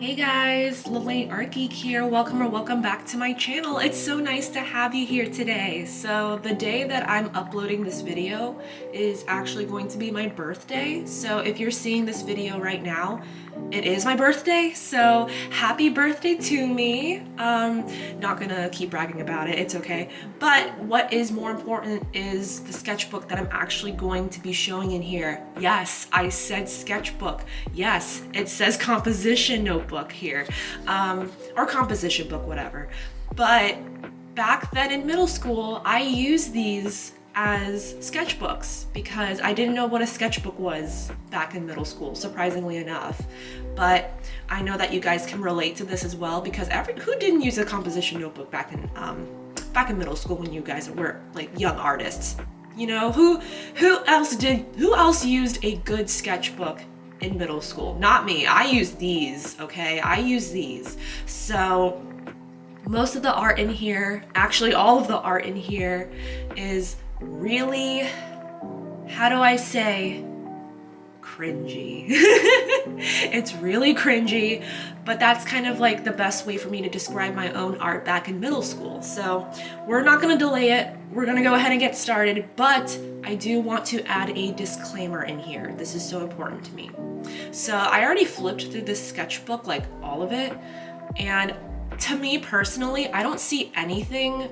Hey guys, Lily Art Geek here. Welcome or welcome back to my channel. It's so nice to have you here today. So the day that I'm uploading this video is actually going to be my birthday. So if you're seeing this video right now, it is my birthday. So happy birthday to me. Not gonna keep bragging about it, it's okay. But what is more important is the sketchbook that I'm actually going to be showing in here. Yes, I said sketchbook. Yes, it says composition notebook here, or composition book, whatever. But back then in middle school, I used these as sketchbooks because I didn't know what a sketchbook was back in middle school, surprisingly enough. But I know that you guys can relate to this as well because who didn't use a composition notebook back in middle school when you guys were like young artists? You know, who else used a good sketchbook in middle school? Not me. I used these, okay? I used these. So most of the art in here, actually all of the art in here is really, how do I say, cringy. It's really cringy, but that's kind of like the best way for me to describe my own art back in middle school. So we're not gonna delay it. We're gonna go ahead and get started, but I do want to add a disclaimer in here. This is so important to me. So I already flipped through this sketchbook, like all of it, and to me personally, I don't see anything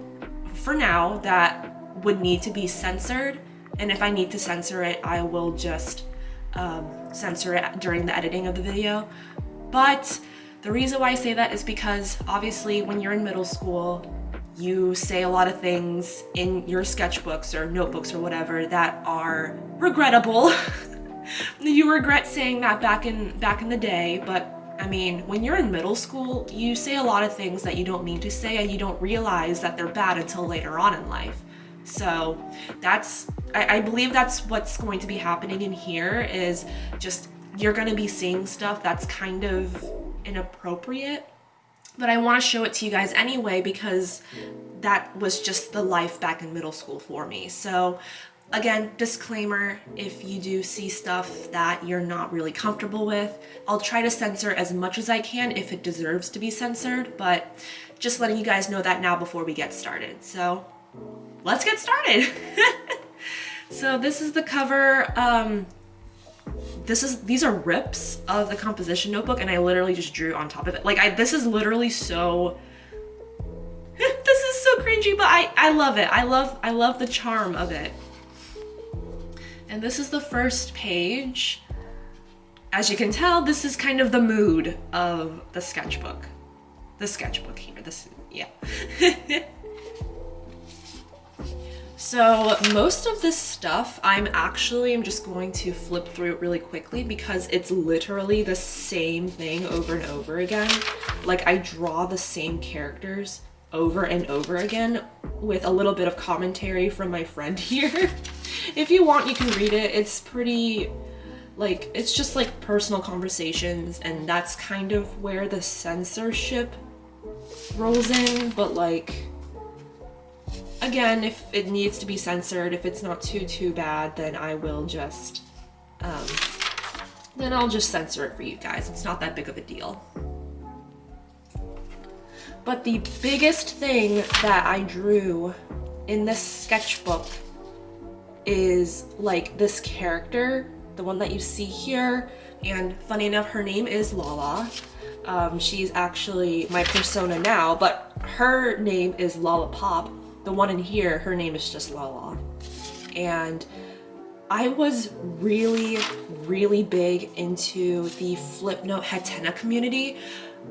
for now that would need to be censored. And if I need to censor it, I will just censor it during the editing of the video. But the reason why I say that is because obviously when you're in middle school, you say a lot of things in your sketchbooks or notebooks or whatever that are regrettable. You regret saying that back in the day, but I mean, when you're in middle school, you say a lot of things that you don't mean to say and you don't realize that they're bad until later on in life. So I believe that's what's going to be happening in here is just, you're gonna be seeing stuff that's kind of inappropriate, but I wanna show it to you guys anyway because that was just the life back in middle school for me. So again, disclaimer, if you do see stuff that you're not really comfortable with, I'll try to censor as much as I can if it deserves to be censored, but just letting you guys know that now before we get started. So let's get started. So this is the cover. These are rips of the composition notebook and I literally just drew on top of it. Like this is literally so, this is so cringy, but I love it. I love the charm of it. And this is the first page. As you can tell, this is kind of the mood of the sketchbook. The sketchbook here, yeah. So most of this stuff, I'm just going to flip through it really quickly because it's literally the same thing over and over again. Like I draw the same characters over and over again with a little bit of commentary from my friend here. If you want, you can read it. It's pretty, like, it's just like personal conversations and that's kind of where the censorship rolls in, but like, again, if it needs to be censored, if it's not too bad, then I will just, then I'll just censor it for you guys. It's not that big of a deal. But the biggest thing that I drew in this sketchbook is like this character, the one that you see here, and funny enough, her name is Lala. She's actually my persona now, but her name is Lollipop. The one in here, her name is just Lala. And I was really big into the Flipnote Hatena community.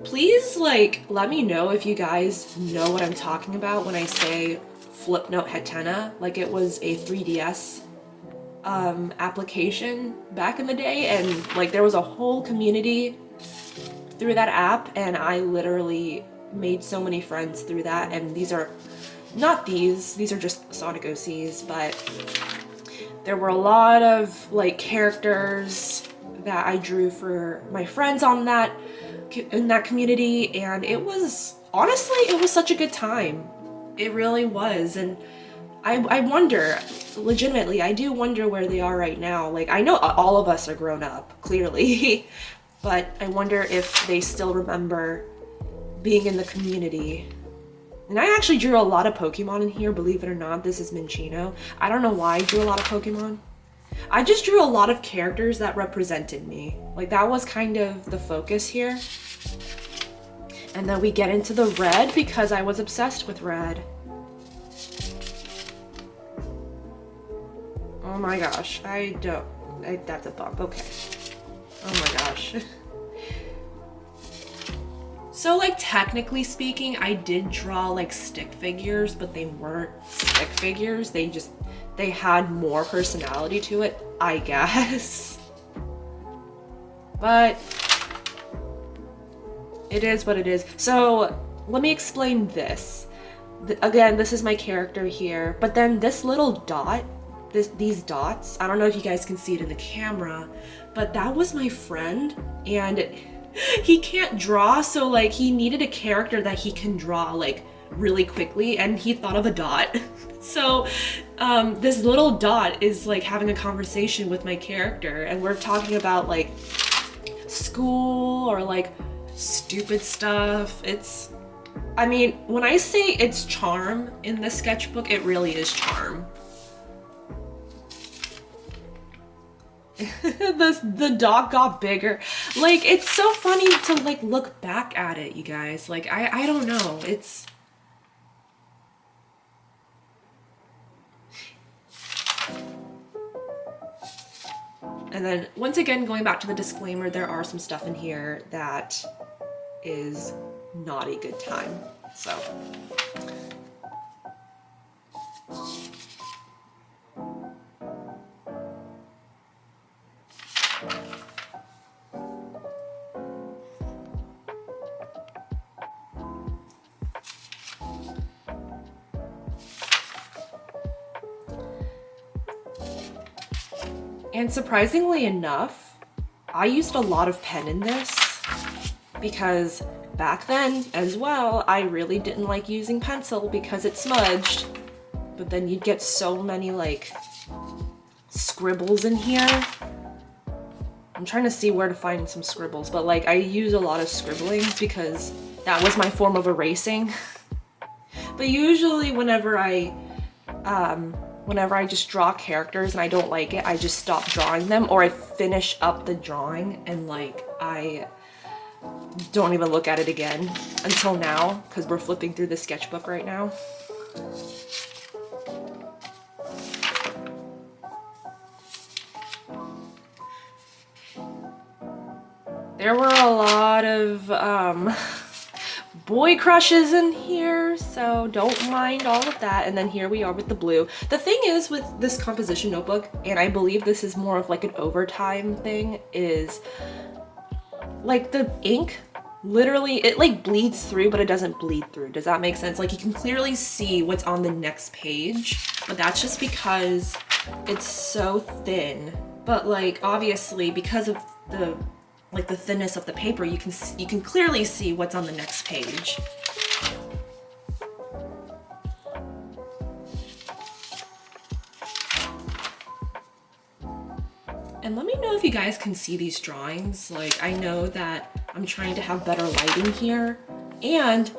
Please let me know if you guys know what I'm talking about when I say Flipnote Hatena. Like it was a 3DS application back in the day and like there was a whole community through that app and I literally made so many friends through that, and these are these are just Sonic OCs, but there were a lot of like characters that I drew for my friends in that community, and it was honestly, it was such a good time. It really was. And I wonder, legitimately, I do wonder where they are right now. Like I know all of us are grown up, clearly, but I wonder if they still remember being in the community. And I actually drew a lot of Pokemon in here, believe it or not. This is Minccino. I don't know why I drew a lot of Pokemon. I just drew a lot of characters that represented me. Like, that was kind of the focus here. And then we get into the red because I was obsessed with red. Oh my gosh, that's a bump, okay. Oh my gosh. So, like, technically speaking, I did draw like stick figures, but they weren't stick figures. They had more personality to it, I guess. But it is what it is. So let me explain this. Again, this is my character here, but then this little dot, these dots, I don't know if you guys can see it in the camera, but that was my friend, and he can't draw, so like he needed a character that he can draw like really quickly, and he thought of a dot. So this little dot is like having a conversation with my character, and we're talking about like school or like stupid stuff. I mean, when I say it's charm in the sketchbook, it really is charm. The dog got bigger. Like, it's so funny to like look back at it, you guys. Like, I don't know. And then once again, going back to the disclaimer, there are some stuff in here that is not a good time. So and surprisingly enough, I used a lot of pen in this because back then as well, I really didn't like using pencil because it smudged. But then you'd get so many like scribbles in here. I'm trying to see where to find some scribbles, but like I use a lot of scribbling because that was my form of erasing. But usually whenever I just draw characters and I don't like it, I just stop drawing them, or I finish up the drawing and like I don't even look at it again until now, because we're flipping through the sketchbook right now. There were a lot of boy crushes in here, so don't mind all of that. And then here we are with the blue. The thing is with this composition notebook, and I believe this is more of like an overtime thing, is like the ink, literally, it like bleeds through, but it doesn't bleed through. Does that make sense? Like you can clearly see what's on the next page, but that's just because it's so thin. But like obviously because of the thinness of the paper, you can clearly see what's on the next page. And let me know if you guys can see these drawings. Like, I know that I'm trying to have better lighting here, and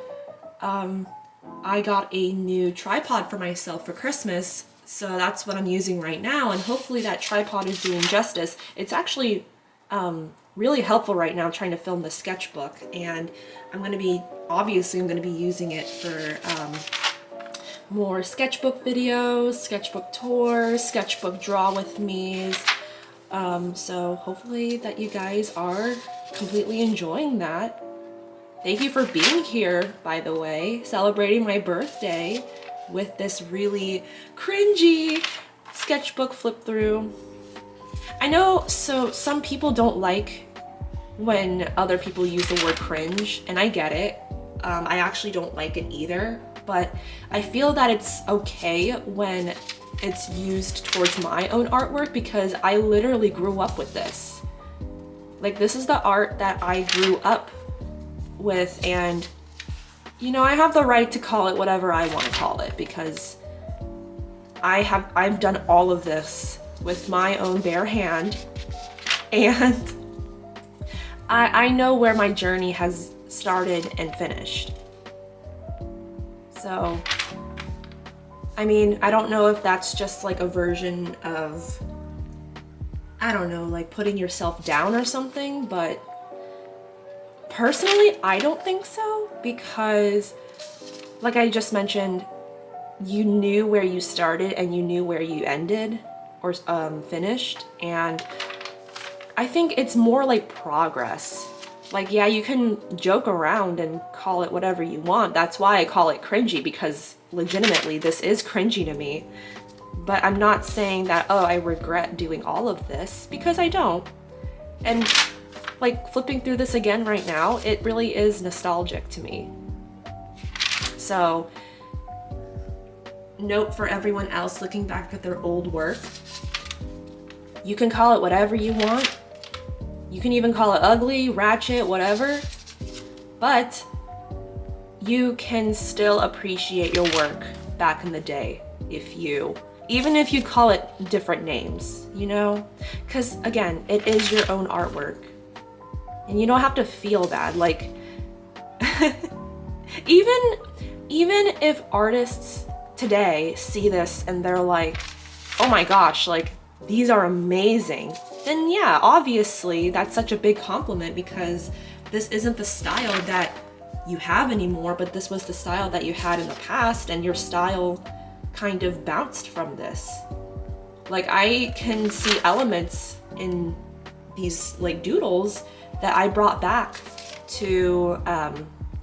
I got a new tripod for myself for Christmas, so that's what I'm using right now, and hopefully that tripod is doing justice. It's actually really helpful right now trying to film the sketchbook, and I'm going to be using it for more sketchbook videos, sketchbook tours, sketchbook draw with me's. So hopefully that you guys are completely enjoying that. Thank you for being here, by the way, celebrating my birthday with this really cringy sketchbook flip through. I know, so some people don't like when other people use the word cringe, and I get it. I actually don't like it either, but I feel that it's okay when it's used towards my own artwork, because I literally grew up with this. Like, this is the art that I grew up with, and you know, I have the right to call it whatever I want to call it, because I've done all of this with my own bare hand, and I know where my journey has started and finished. So, I mean, I don't know if that's just like a version of, I don't know, like putting yourself down or something, but personally, I don't think so, because like I just mentioned, you knew where you started and you knew where you ended or finished, and I think it's more like progress. Like, yeah, you can joke around and call it whatever you want. That's why I call it cringy, because legitimately this is cringy to me. But I'm not saying that, oh, I regret doing all of this, because I don't. And like flipping through this again right now, it really is nostalgic to me. So, note for everyone else looking back at their old work, you can call it whatever you want. You can even call it ugly, ratchet, whatever, but you can still appreciate your work back in the day even if you call it different names, you know? Because again, it is your own artwork. And you don't have to feel bad. Like, even if artists today see this and they're like, oh my gosh, like, these are amazing, then yeah, obviously that's such a big compliment, because this isn't the style that you have anymore, but this was the style that you had in the past, and your style kind of bounced from this. Like, I can see elements in these like doodles that I brought back to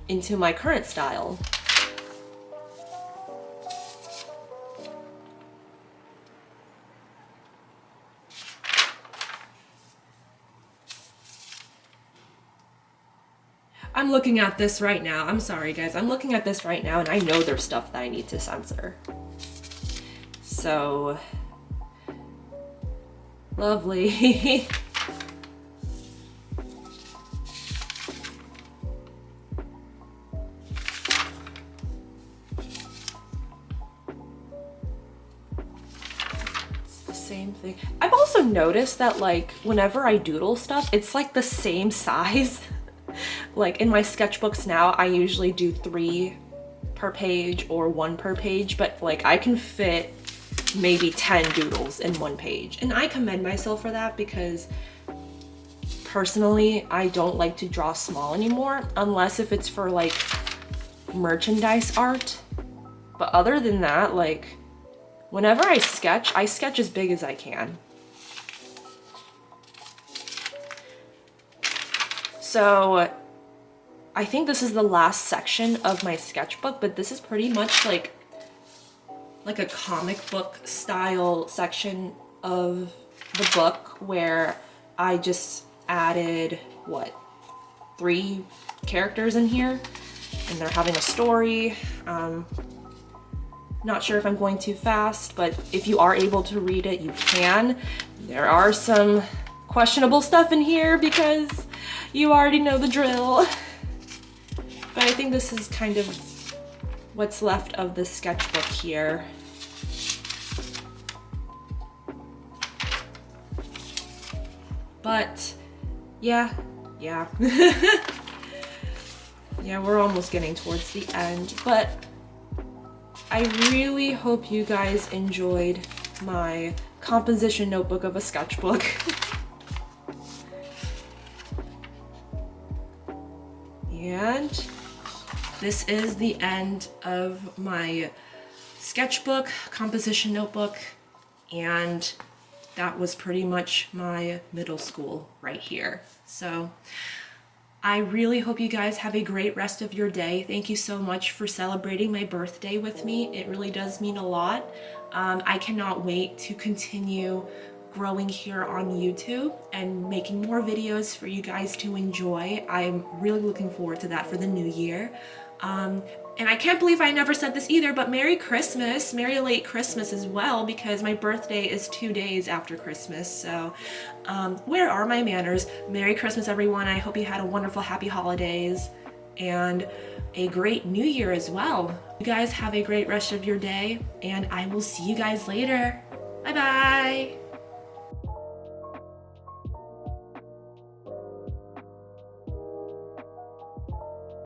into my current style. I'm looking at this right now. I'm sorry guys, I'm looking at this right now and I know there's stuff that I need to censor. So, lovely. It's the same thing. I've also noticed that like whenever I doodle stuff, it's like the same size. Like in my sketchbooks now, I usually do 3 per page or 1 per page, but like I can fit maybe 10 doodles in 1 page. And I commend myself for that, because personally, I don't like to draw small anymore, unless if it's for like merchandise art. But other than that, like whenever I sketch as big as I can. So I think this is the last section of my sketchbook, but this is pretty much like a comic book style section of the book, where I just added, what, 3 characters in here, and they're having a story. Not sure if I'm going too fast, but if you are able to read it, you can. There are some questionable stuff in here, because you already know the drill. But I think this is kind of what's left of the sketchbook here. But yeah. Yeah, we're almost getting towards the end, but I really hope you guys enjoyed my composition notebook of a sketchbook. And this is the end of my sketchbook, composition notebook, and that was pretty much my middle school right here. So I really hope you guys have a great rest of your day. Thank you so much for celebrating my birthday with me. It really does mean a lot. I cannot wait to continue growing here on YouTube and making more videos for you guys to enjoy. I'm really looking forward to that for the new year. And I can't believe I never said this either, but Merry Christmas, Merry late Christmas as well, because my birthday is 2 days after Christmas. So where are my manners? Merry Christmas, everyone. I hope you had a wonderful, happy holidays and a great new year as well. You guys have a great rest of your day, and I will see you guys later. Bye-bye.